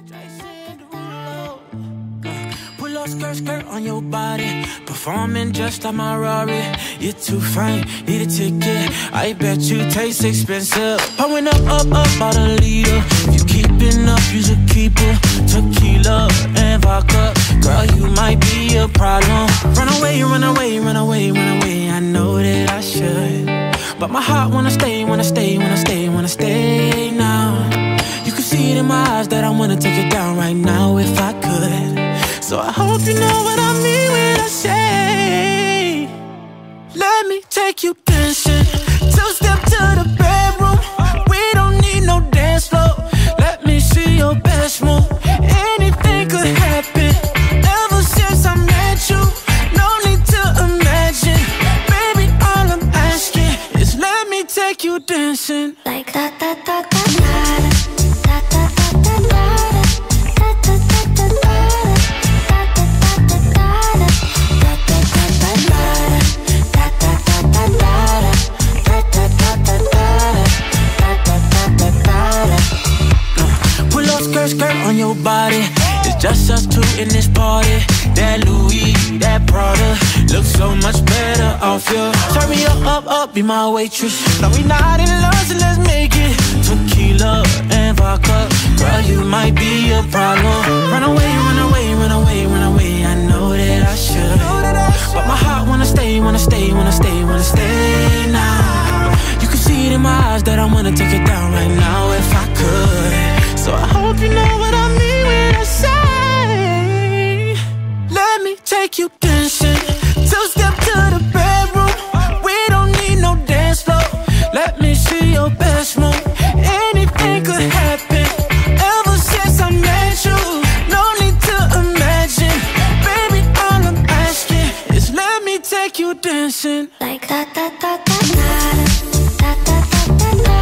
Derulo. Pull up skirt on your body, performing just like my Rari. You're too fine, need a ticket. I bet you taste expensive. Pouring up about a liter. If you keeping up, you should keep it. Tequila and vodka, girl, you might be a problem. Run away, run away, run away, run away. I know that I should, but my heart wanna stay, wanna stay, wanna stay, wanna stay now. You can see it in my eyes that I wanna take it down right now if I could. So I hope you know what I mean when I say, let me take you dancing. Two-step to the bedroom. We don't need no dance floor. Let me see your best move. Anything could happen. Ever since I met you, no need to imagine. Baby, all I'm asking is let me take you dancing. Like da da da da da da da da da da. Skirt on your body, it's just us two in this party. That Louis, that Prada, looks so much better off you. Turn me up, be my waitress. No, we not in love, so let's make it. Tequila and vodka, girl, you might be a problem. Run away, run away, run away, run away. I know that I should, but my heart wanna stay, wanna stay, wanna stay, wanna stay now. You can see it in my eyes that I wanna take it down right now if I could. So I hope you know what I mean when I say, let me take you dancing. Two-step to the bedroom. We don't need no dance floor. Let me see your best move. Anything could happen. Ever since I met you, no need to imagine. Baby, all I'm asking is let me take you dancing. Like da da da da da da da da da.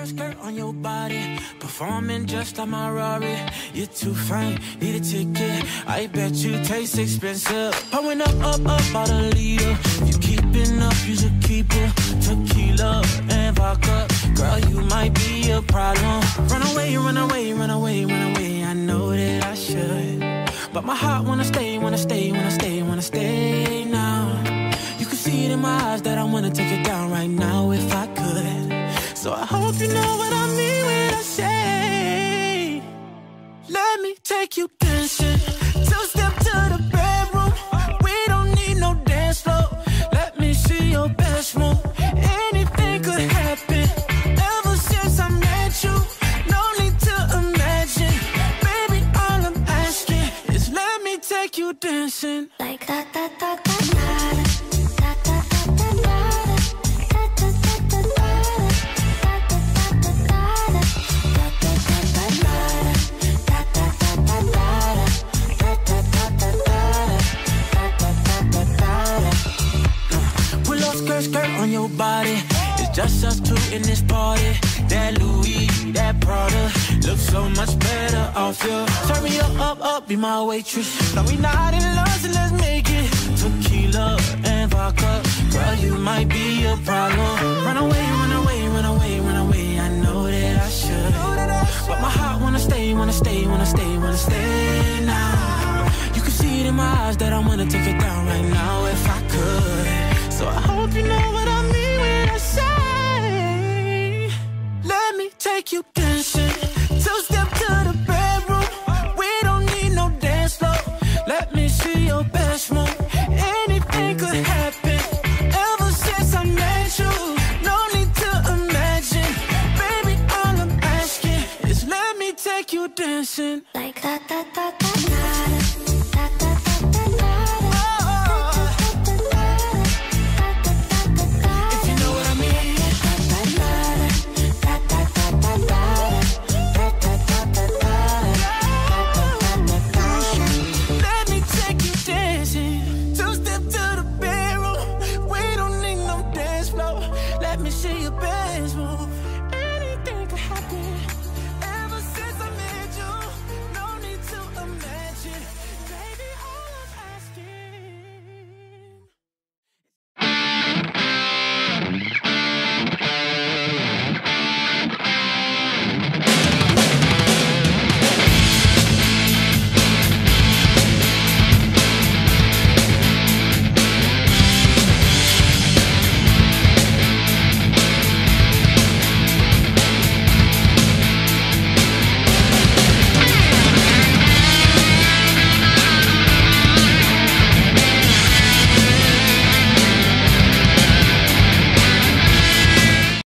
Skirt on your body, performing just like my Rari. You're too fine, need a ticket. I bet you taste expensive. Pouring up about a liter. If you keeping up, you should keep it. Tequila and vodka, girl, you might be a problem. Run away, run away, run away, run away. I know that I should, but my heart wanna stay, wanna stay, wanna stay, wanna stay now. You can see it in my eyes that I wanna take it down right now if I could. So I hope you know what I mean when I say, let me take you dancing. Two-step to the bedroom. We don't need no dance floor. Let me see your best move. Anything could happen. Ever since I met you, no need to imagine. Baby, all I'm asking is let me take you dancing. Like da da da da da. Skirt on your body, it's just us two in this party. That Louis, that Prada, looks so much better off you. Turn me up, be my waitress. No, we not in love, so let's make it. Tequila and vodka, girl, you might be a problem. Run away, run away, run away, run away. I know that I should, but my heart wanna stay, wanna stay, wanna stay, wanna stay now. You can see it in my eyes that I wanna take it down right now if I could. So I hope you know what I mean when I say, let me take you dancing. Two-step to the bedroom. We don't need no dance floor. Let me see your best move. Anything could happen. Ever since I met you, no need to imagine. Baby, all I'm asking is let me take you dancing. Like da da da da da da da da da. let me see your best move.